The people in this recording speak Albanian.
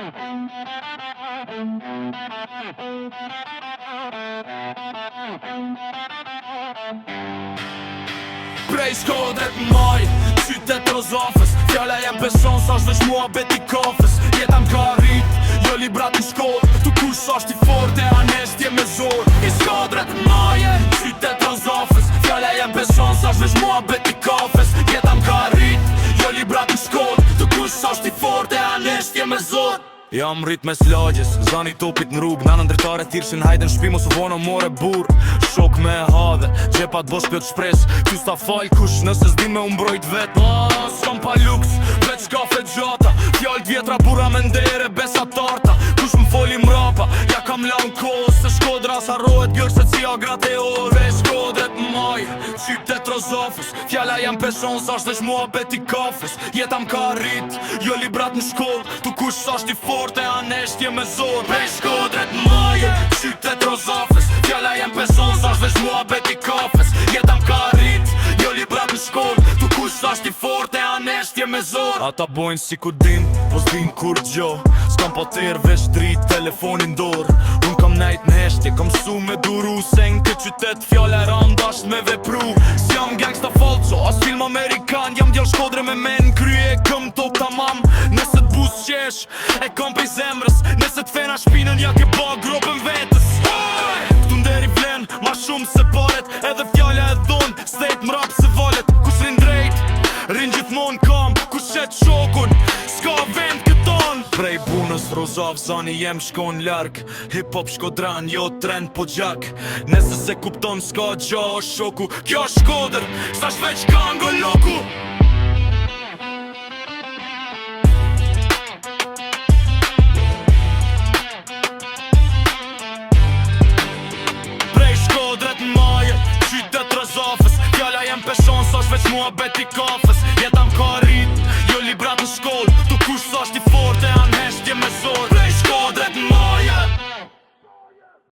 Prej Shkodrës maj, qytet Rozafës, fjalla jem beson sa shvesh mua beti kafës. Jetam ka rrit, jo librat në shkollë, tu kush ashtë i fort e aneshtje me zor. I Shkodrës maj, qytet Rozafës, fjalla jem beson sa shvesh mua beti kafës. Jetam ka rrit, jo librat në shkollë, tu kush ashtë i fort e aneshtje me zor. Jam rrit mes lagjes, zani topit në rrug. Nanën dritare thirëshin hajden shpi mos u vono more bur. Shok me hadhe, gjepat bosh pjot shpres. Ty sta fal kush nëse s'din me umbrojt vet. S'kam pa luks, veç kafe gjata. Fjall't vjetra bura me ndere besa tarta. Kush m'foli mrapa, ja kam laun kohë. Se Shkodra s'harrohet gjërë se cia grat e orë. Prej Shkodrës maj, qytet Rozafës, fjalla jam peshon sa shtesh mua beti kafës. Jetam ka rrit, jo librat në shkollë, tu kush s'asht i fort e aneshtje me zor. Prej Shkodrës maj, qytet Rozafës, fjalla jam peshon sa shtesh mua beti kafës. Jetam ka rrit, jo librat në shkollë, tu kush s'asht i fort e aneshtje me zor. Ata bojnë si ku din, po s'din kur gjo. S'kam po tërë veç drit, telefonin dorë. Unë kam nejt në heshtje, kam su me duru. Se në këtë qytet fjalla e randasht me vepru. S'jam gangsta falco, as film amerikan. Jam djall Shkodre me men krye, këm top tamam. Nëse t'bus qesh, e kam pej zemrës. Nëse t'fena shpinën, ja ke ba gropën vetës. Këtu nderi vlen, ma shumë se paret. Edhe fjalla e dhonë, stejt mrap se valet. Kush rin drejt, rin gjithmon kam. Kush qet shokun, s'ka vend këton. Prej bunës Rozaf, zani jem shkon larg. Hip-hop Shkodran, jo trend po gjak. Nese se kupton s'ka gja o shoku. Kjo Shkodër, sa shveq kango loku. Prej Shkodrës maj, qytet Rozafës, fjalla jem peshon sa shveq mua beti kafës. Jetam ka rrit, jo librat në shkollë, tu kush s'asht i fort e aneshtje me zor.